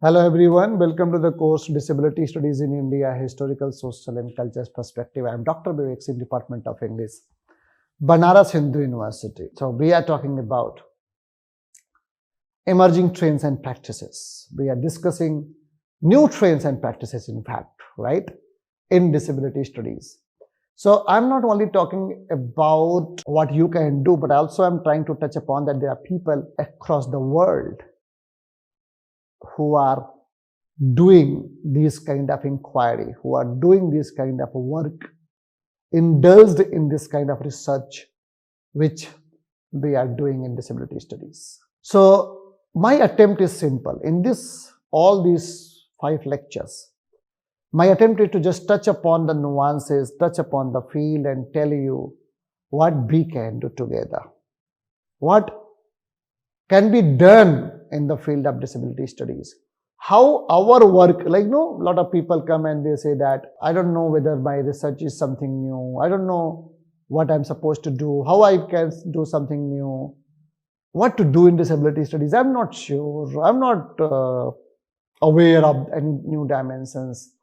Hello everyone, welcome to the course Disability Studies in India, Historical, Social and Cultures Perspective. I am Dr. Vivek Singh, Department of English, Banaras Hindu University. So we are talking about emerging trends and practices. We are discussing new trends and practices in fact, right, in disability studies. So I'm not only talking about what you can do, but also I'm trying to touch upon that there are people across the world who are doing this kind of inquiry, who are doing this kind of work, indulged in this kind of research, which we are doing in disability studies. So my attempt is simple. In all these 5 lectures, my attempt is to just touch upon the nuances, touch upon the field and tell you what we can do together, what can be done in the field of disability studies, how our work, a lot of people come and they say that, I don't know whether my research is something new, I don't know what I'm supposed to do, how I can do something new, what to do in disability studies, I'm not sure, I'm not aware of any new dimensions.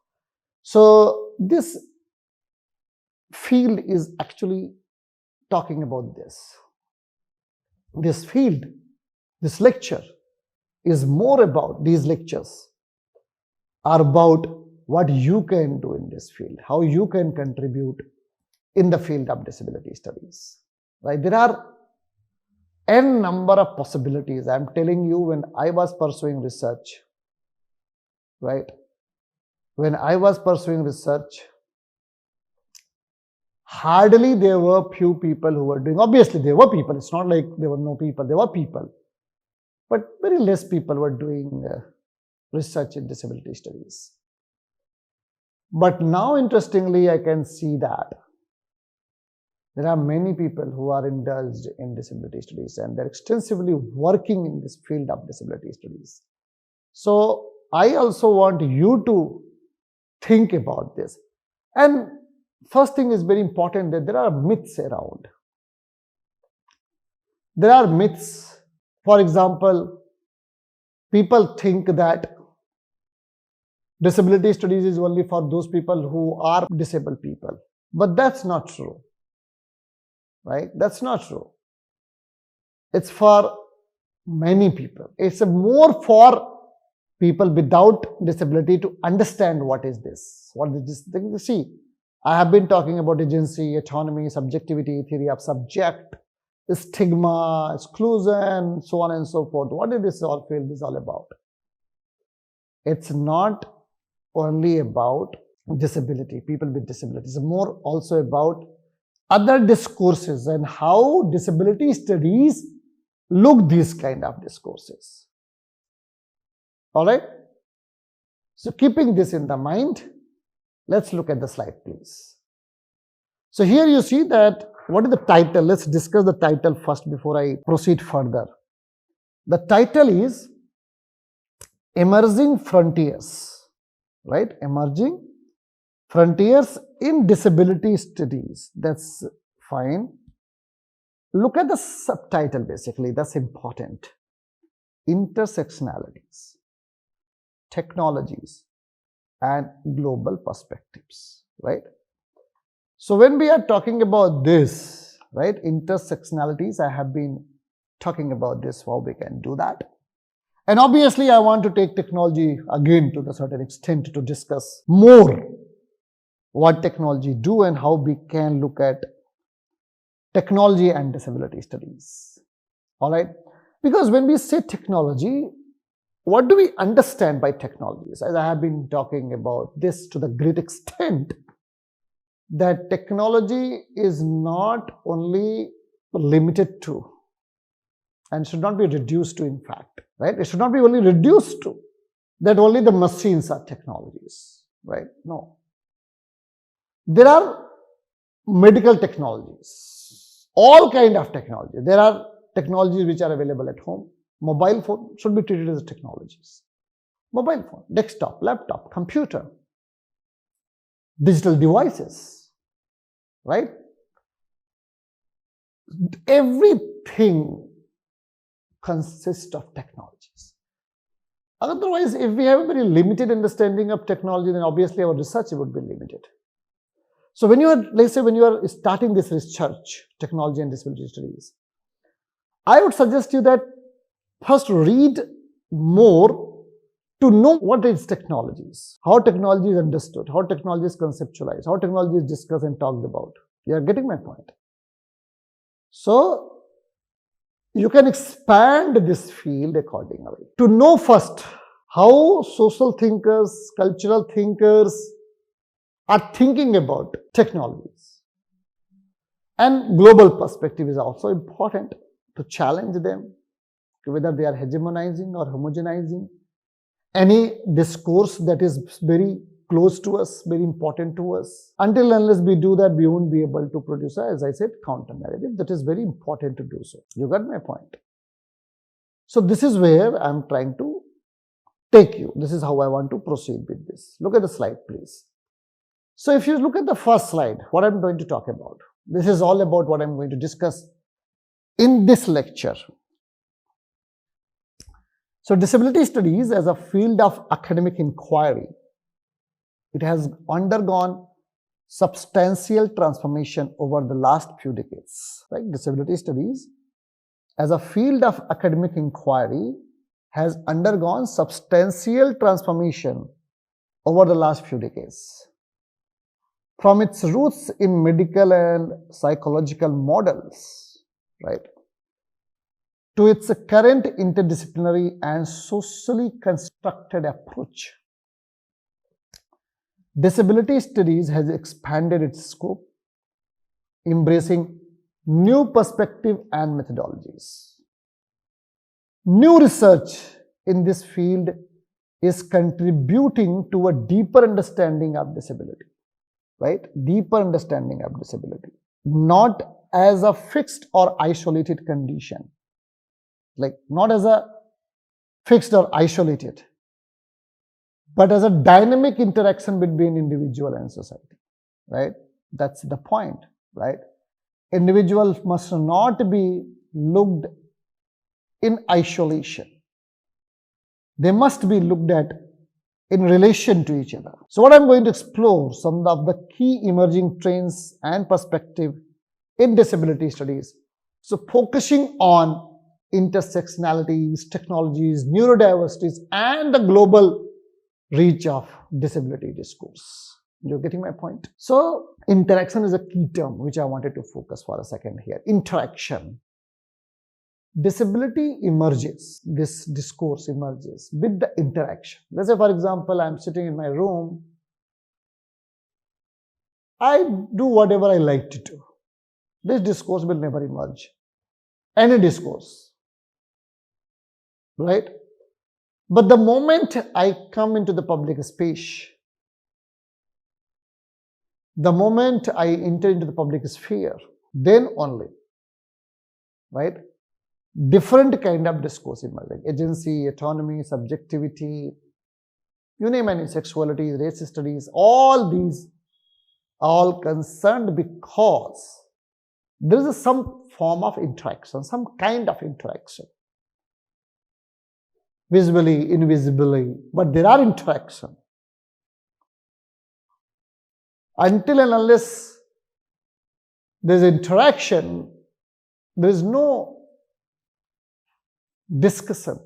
So this field is actually talking about this. This field, this lecture is more about, these lectures are about what you can do in this field, how you can contribute in the field of disability studies, right? There are n number of possibilities. I'm telling you, when I was pursuing research, right? When I was pursuing research, hardly there were few people who were doing, obviously there were people, it's not like there were no people, there were people, but very less people were doing research in disability studies. But now, interestingly, I can see that there are many people who are indulged in disability studies and they're extensively working in this field of disability studies. So I also want you to think about this. And first thing is very important, that there are myths around. There are myths. For example, people think that disability studies is only for those people who are disabled people. But that's not true, right? That's not true. It's for many people. It's more for people without disability to understand what is this. What is this thing? See, I have been talking about agency, autonomy, subjectivity, theory of subject, stigma, exclusion, so on and so forth. What is this all field is all about? It's not only about disability, people with disabilities. It's more also about other discourses and how disability studies look these kind of discourses. All right? So keeping this in the mind, let's look at the slide, please. So here you see that, what is the title? Let's discuss the title first before I proceed further. The title is Emerging Frontiers, right? Emerging Frontiers in Disability Studies. That's fine. Look at the subtitle basically, that's important. Intersectionalities, technologies, and global perspectives, right? So when we are talking about this, right, intersectionalities, I have been talking about this, how we can do that. And obviously, I want to take technology again to a certain extent to discuss more what technology do and how we can look at technology and disability studies. All right? Because when we say technology, what do we understand by technologies? As I have been talking about this to the great extent, that technology is not only limited to and should not be reduced to, in fact, right? It should not be only reduced to that only the machines are technologies, right? No. There are medical technologies, all kind of technology. There are technologies which are available at home. Mobile phone should be treated as technologies. Mobile phone, desktop, laptop, computer, digital devices, right? Everything consists of technologies. Otherwise, if we have a very limited understanding of technology, then obviously our research would be limited. So when you are, let's say, when you are starting this research, technology and disability studies, I would suggest you that first read more to know what is technologies, how technology is understood, how technology is conceptualized, how technology is discussed and talked about. You are getting my point. So you can expand this field accordingly. To know first how social thinkers, cultural thinkers are thinking about technologies. And global perspective is also important to challenge them, whether they are hegemonizing or homogenizing any discourse that is very close to us, very important to us. Until and unless we do that, we won't be able to produce, as I said, counter narrative. That is very important to do so. You got my point. So this is where I'm trying to take you. This is how I want to proceed with this. Look at the slide, please. So if you look at the first slide, what I'm going to talk about, this is all about what I'm going to discuss in this lecture. So disability studies as a field of academic inquiry, it has undergone substantial transformation over the last few decades. Right? Disability studies as a field of academic inquiry has undergone substantial transformation over the last few decades. From its roots in medical and psychological models, right, to its current interdisciplinary and socially constructed approach, disability studies has expanded its scope, embracing new perspective and methodologies. New research in this field is contributing to a deeper understanding of disability, right? Deeper understanding of disability, not as a fixed or isolated condition, like not as a fixed or isolated, but as a dynamic interaction between individual and society, right? That's the point, right? Individuals must not be looked in isolation. They must be looked at in relation to each other. So what I'm going to explore some of the key emerging trends and perspective in disability studies. So focusing on intersectionalities, technologies, neurodiversities, and the global reach of disability discourse. You're getting my point? So interaction is a key term which I wanted to focus for a second here. Interaction. Disability emerges, this discourse emerges with the interaction. Let's say, for example, I'm sitting in my room. I do whatever I like to do. This discourse will never emerge. Any discourse, right? But the moment I come into the public space, the moment I enter into the public sphere, then only, right, different kind of discourse emerging. Agency, autonomy, subjectivity, you name any, sexuality, race studies, all these all concerned because there is some form of interaction, some kind of interaction. Visibly, invisibly, but there are interaction. Until and unless there is interaction, there is no discussion.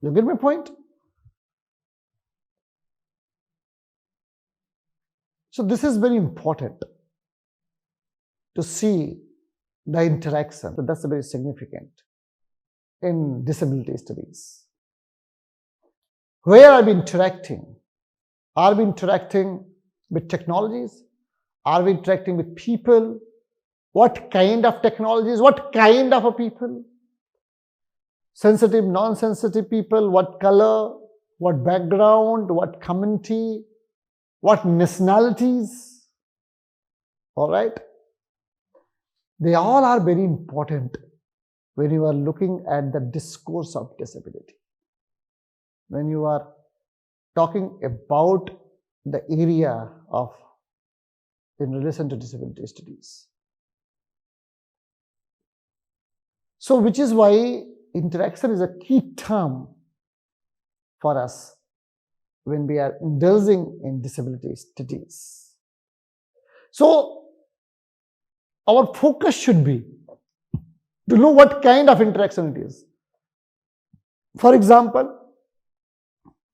You get my point? So this is very important to see the interaction. So that's very significant in disability studies. Where are we interacting? Are we interacting with technologies? Are we interacting with people? What kind of technologies? What kind of a people? Sensitive, non-sensitive people? What color? What background? What community? What nationalities? All right? They all are very important when you are looking at the discourse of disability. When you are talking about the area of in relation to disability studies. So which is why interaction is a key term for us when we are indulging in disability studies. So, our focus should be to know what kind of interaction it is. For example,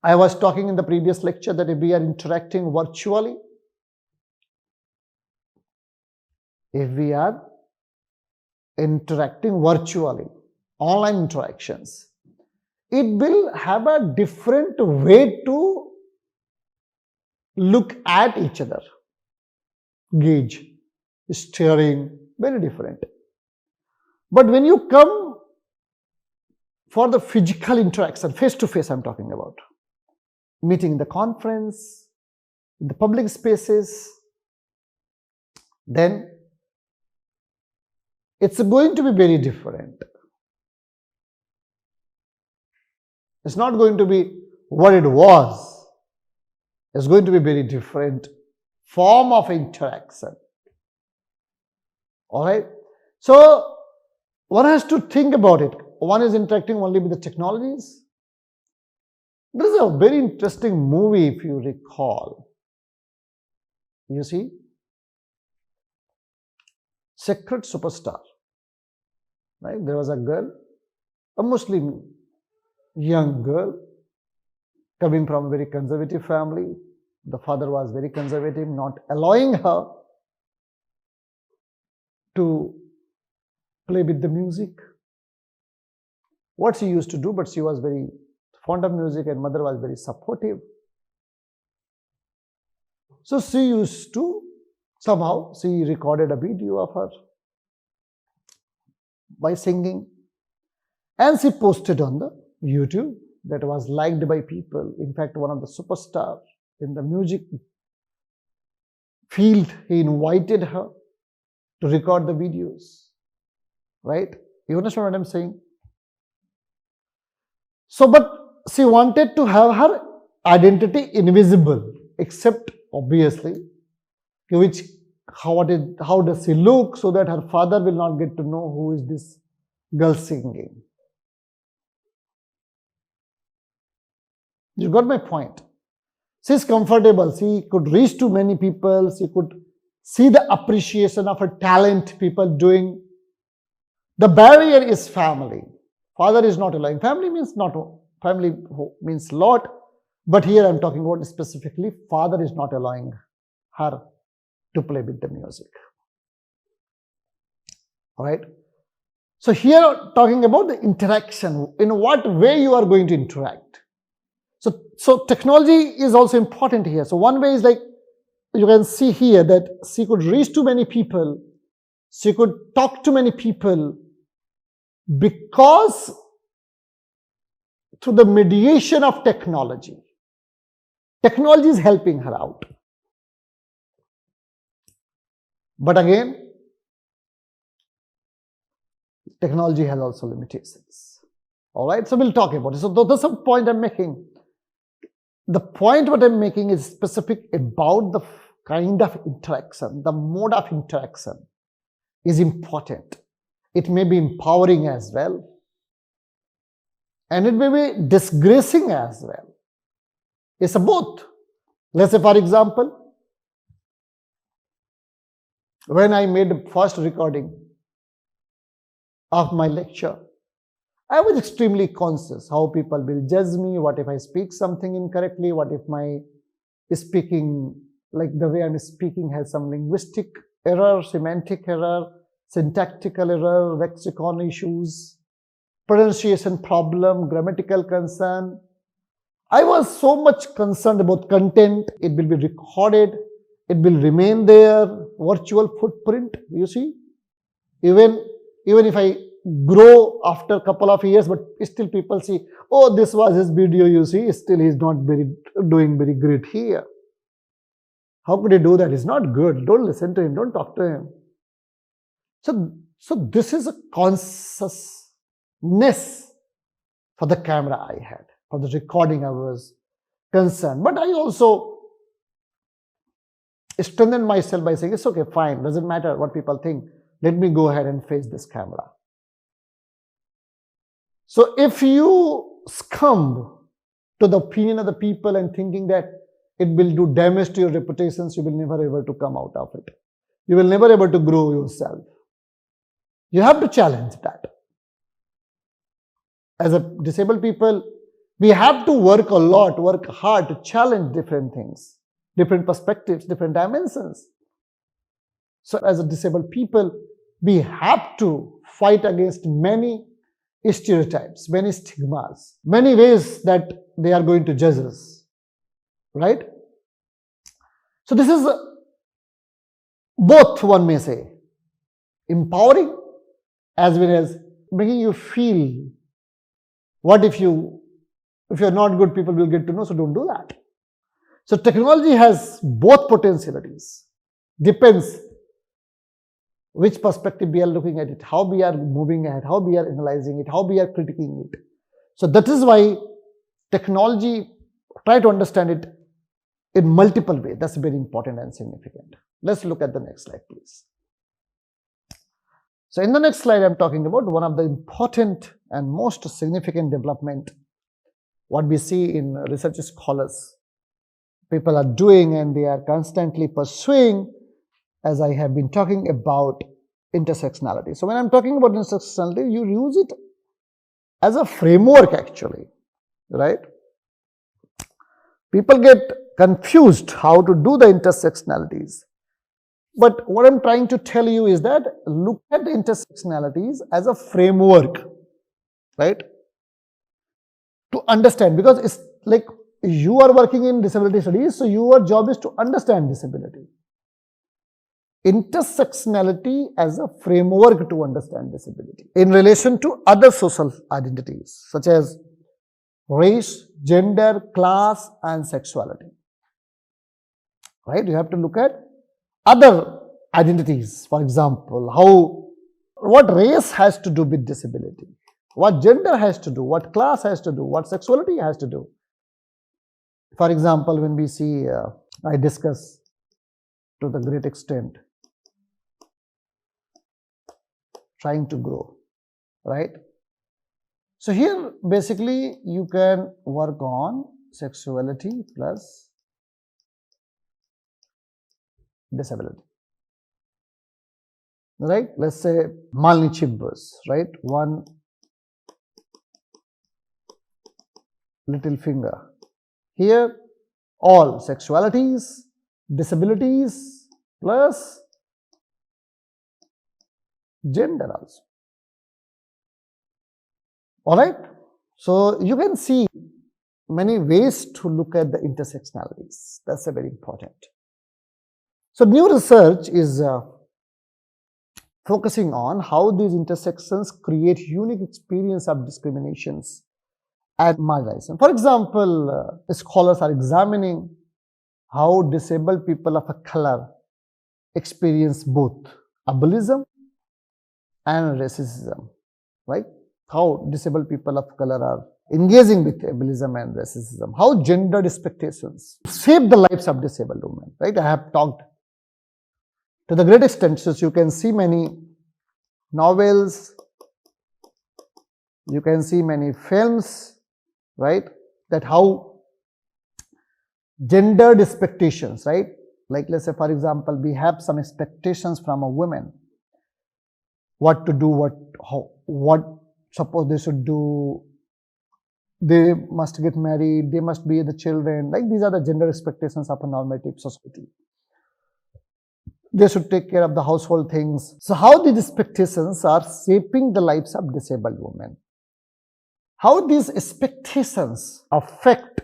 I was talking in the previous lecture that if we are interacting virtually, online interactions, it will have a different way to look at each other, gauge, staring, very different. But when you come for the physical interaction, face to face I'm talking about, meeting in the conference, in the public spaces, then it's going to be very different. It's not going to be what it was. It's going to be very different form of interaction. All right. So one has to think about it. One is interacting only with the technologies. There is a very interesting movie, if you recall. You see, Secret Superstar. Right? There was a girl, a Muslim young girl, coming from a very conservative family. The father was very conservative, not allowing her to play with the music. What she used to do, but she was very fond of music and mother was very supportive. So she used to, somehow she recorded a video of her by singing and she posted on the YouTube that was liked by people. In fact, one of the superstars in the music field, he invited her to record the videos. Right? You understand what I'm saying? So, but she wanted to have her identity invisible, except obviously, how does she look, so that her father will not get to know who is this girl singing. You got my point? She is comfortable. She could reach to many people. She could see the appreciation of her talent people doing. The barrier is family. Father is not allowing. Family means a lot, but here I'm talking about specifically father is not allowing her to play with the music. All right. So here talking about the interaction, in what way you are going to interact. So technology is also important here. So one way is like, you can see here that she could reach to many people, she could talk to many people, because through the mediation of technology. Technology is helping her out. But again, technology has also limitations. All right, so we'll talk about it. So that's a point I'm making. The point what I'm making is specific about the kind of interaction, the mode of interaction is important. It may be empowering as well. And it may be disgracing as well. It's a both. Let's say, for example, when I made the first recording of my lecture, I was extremely conscious how people will judge me, what if I speak something incorrectly, what if my speaking, like the way I'm speaking has some linguistic error, semantic error, syntactical error, lexicon issues, pronunciation problem, grammatical concern. I was so much concerned about content. It will be recorded. It will remain there. Virtual footprint, you see. Even if I grow after a couple of years, but still people see, oh, this was his video, you see, still he's not doing very great here. How could he do that? He's not good. Don't listen to him. Don't talk to him. So this is a consciousness for the camera I had, for the recording I was concerned. But I also strengthened myself by saying, it's okay, fine, doesn't matter what people think. Let me go ahead and face this camera. So if you succumb to the opinion of the people and thinking that it will do damage to your reputations, you will never able to come out of it. You will never able to grow yourself. You have to challenge that. As a disabled people, we have to work a lot, work hard to challenge different things, different perspectives, different dimensions. So as a disabled people, we have to fight against many stereotypes, many stigmas, many ways that they are going to judge us, right? So this is both, one may say, empowering as well as making you feel, what if you're not good, people will get to know, so don't do that. So technology has both potentialities. Depends which perspective we are looking at it, how we are moving ahead, how we are analyzing it, how we are critiquing it. So that is why technology, try to understand it in multiple ways. That's very important and significant. Let's look at the next slide, please. So in the next slide, I'm talking about one of the important and most significant development, what we see in research scholars, people are doing and they are constantly pursuing, as I have been talking about, intersectionality. So when I'm talking about intersectionality, you use it as a framework actually, right? People get confused how to do the intersectionalities. But what I'm trying to tell you is that look at the intersectionalities as a framework, right? To understand, because it's like you are working in disability studies, so your job is to understand disability. Intersectionality as a framework to understand disability in relation to other social identities such as race, gender, class, and sexuality. Right? You have to look at other identities, for example, what race has to do with disability, what gender has to do, what class has to do, what sexuality has to do. For example, when we see, I discuss to the great extent, trying to grow, right? So here basically you can work on sexuality plus disability, right? Let's say Malni Chibbas, right? One little finger. Here all sexualities, disabilities plus gender also. All right. So you can see many ways to look at the intersectionalities. That's a very important. So new research is focusing on how these intersections create unique experience of discriminations and marginalization. For example, scholars are examining how disabled people of a color experience both ableism and racism, right? How disabled people of color are engaging with ableism and racism, how gendered expectations shape the lives of disabled women, right? I have talked to the great extent, so you can see many novels, you can see many films, right? That how gendered expectations, right? Like let's say for example, we have some expectations from a woman, what to do, what suppose they should do, they must get married, they must be the children, like these are the gender expectations of a normative society. They should take care of the household things. So how these expectations are shaping the lives of disabled women. How these expectations affect,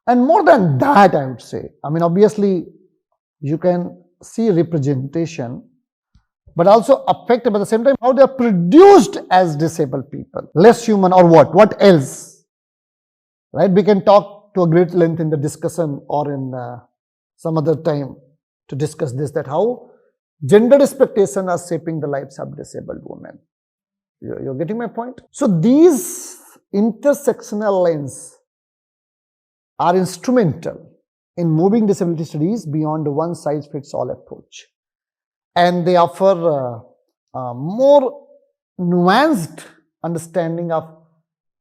and more than that I would say, I mean obviously you can see representation, but also affect at the same time how they are produced as disabled people, less human or what else, right? We can talk to a great length in the discussion or in some other time to discuss this, that how gender expectations are shaping the lives of disabled women. You're getting my point? So these intersectional lines are instrumental in moving disability studies beyond the one-size-fits-all approach. And they offer more nuanced understanding of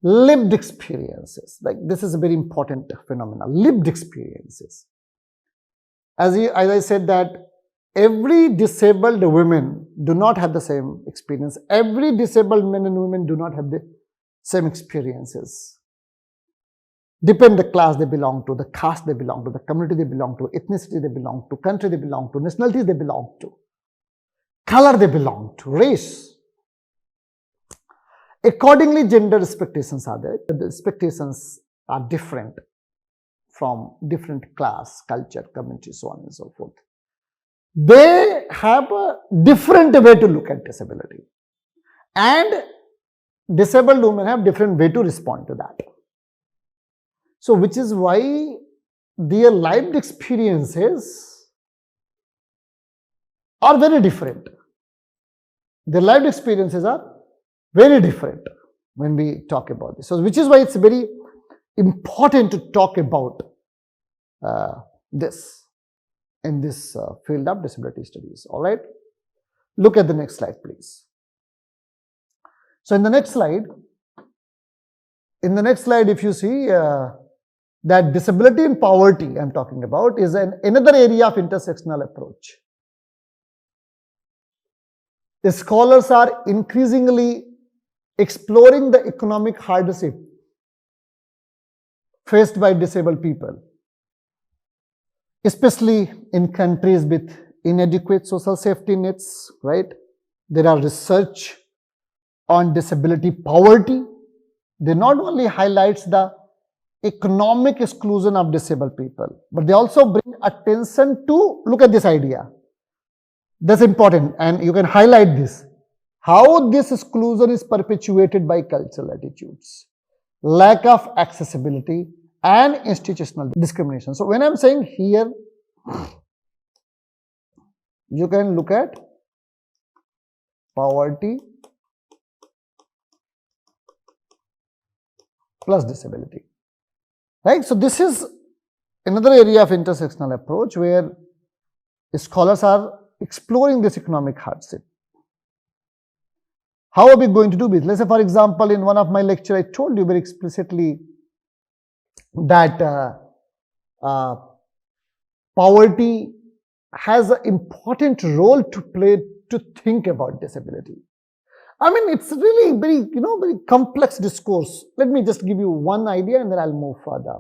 lived experiences. Like this is a very important phenomenon, lived experiences. As I said that every disabled women do not have the same experience. Every disabled men and women do not have the same experiences. Depend the class they belong to, the caste they belong to, the community they belong to, ethnicity they belong to, country they belong to, nationality they belong to, color they belong to, race. Accordingly, gender expectations are there. The expectations are different from different class, culture, community, so on and so forth. They have a different way to look at disability. And disabled women have different way to respond to that. So, which is why their lived experiences are very different. Their lived experiences are very different when we talk about this. So, which is why it's very important to talk about this in this field of disability studies. All right. Look at the next slide, please. So, in the next slide, if you see that disability and poverty I am talking about is another area of intersectional approach. The scholars are increasingly exploring the economic hardship faced by disabled people, especially in countries with inadequate social safety nets, right? There are research on disability poverty. They not only highlights the economic exclusion of disabled people, but they also bring attention to, look at this idea. That's important, and you can highlight this. How this exclusion is perpetuated by cultural attitudes, lack of accessibility, and institutional discrimination. So, when I am saying here, you can look at poverty plus disability, right? So, this is another area of intersectional approach where scholars are exploring this economic hardship. How are we going to do this? Let's say, for example, in one of my lectures, I told you very explicitly that poverty has an important role to play to think about disability. I mean, it's really very, very complex discourse. Let me just give you one idea and then I'll move further.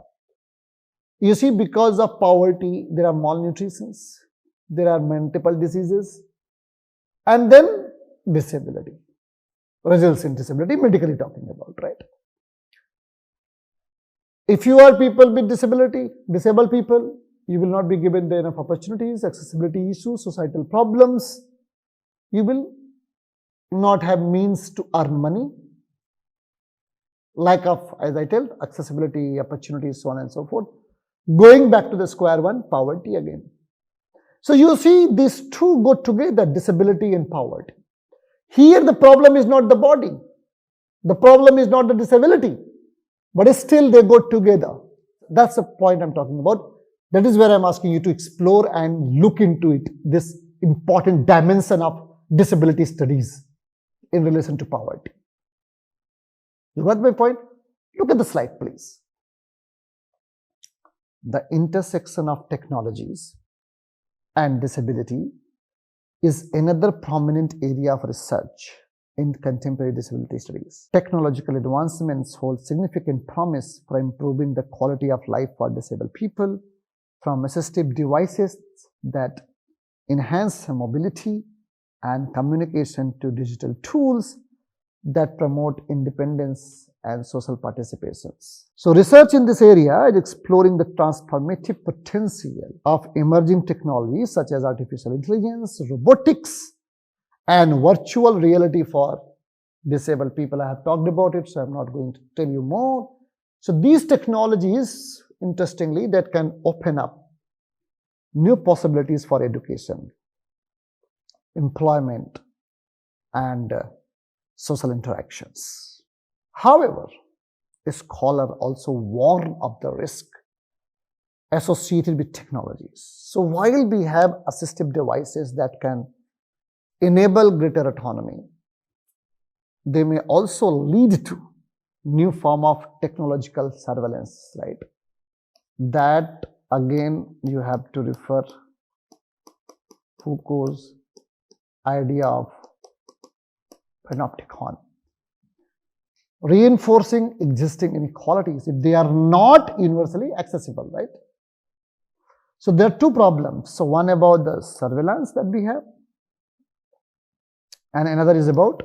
You see, because of poverty, there are malnutrition, there are multiple diseases, and then disability. Results in disability, medically talking about, right? If you are people with disability, disabled people, you will not be given the enough opportunities, accessibility issues, societal problems. You will not have means to earn money. Lack of, as I tell, accessibility, opportunities, so on and so forth. Going back to the square one, poverty again. So you see, these two go together, disability and poverty. Here the problem is not the body, the problem is not the disability, but still they go together. That's the point I'm talking about. That is where I'm asking you to explore and look into it, this important dimension of disability studies in relation to poverty. You got my point? Look at the slide, please. The intersection of technologies and disability is another prominent area of research in contemporary disability studies. Technological advancements hold significant promise for improving the quality of life for disabled people, from assistive devices that enhance mobility and communication to digital tools that promote independence and social participations. So research in this area is exploring the transformative potential of emerging technologies such as artificial intelligence, robotics, and virtual reality for disabled people. I have talked about it, so I'm not going to tell you more. So these technologies, interestingly, that can open up new possibilities for education, employment, and social interactions. However, a scholar also warns of the risk associated with technologies. So while we have assistive devices that can enable greater autonomy, they may also lead to new form of technological surveillance, right? That again you have to refer Foucault's idea of panopticon, reinforcing existing inequalities if they are not universally accessible, right? So there are two problems. So one about the surveillance that we have, and another is about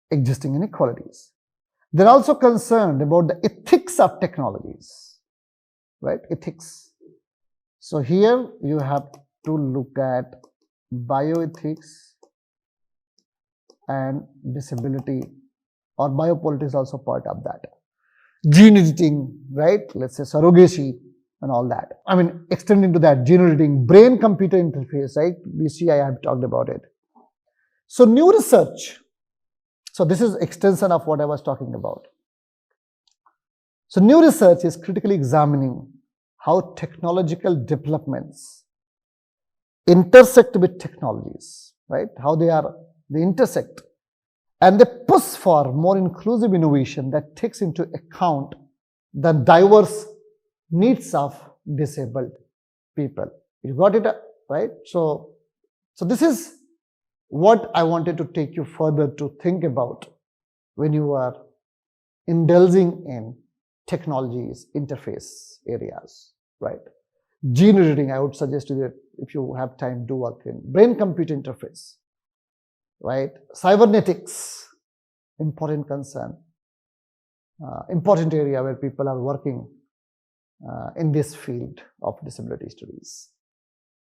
existing inequalities. They're also concerned about the ethics of technologies, right? Ethics. So here you have to look at bioethics and disability, or biopolitics also part of that. Gene editing, right? Let's say surrogacy and all that. I mean, extending to that, gene editing, brain-computer interface, right? BCI, I have talked about it. So new research. So this is extension of what I was talking about. So new research is critically examining how technological developments intersect with technologies, right? How they intersect, and they push for more inclusive innovation that takes into account the diverse needs of disabled people. You got it, right? So this is what I wanted to take you further to think about when you are indulging in technologies interface areas, right? Gene editing, I would suggest you that if you have time, do work in brain-computer interface, right? Cybernetics, important concern, important area where people are working in this field of disability studies.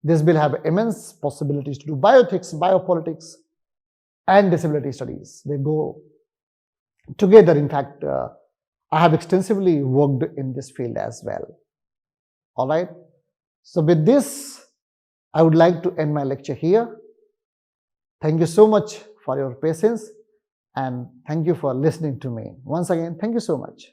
This will have immense possibilities to do bioethics, biopolitics, and disability studies. They go together. In fact, I have extensively worked in this field as well. All right. So with this, I would like to end my lecture here. Thank you so much for your patience, and thank you for listening to me. Once again, thank you so much.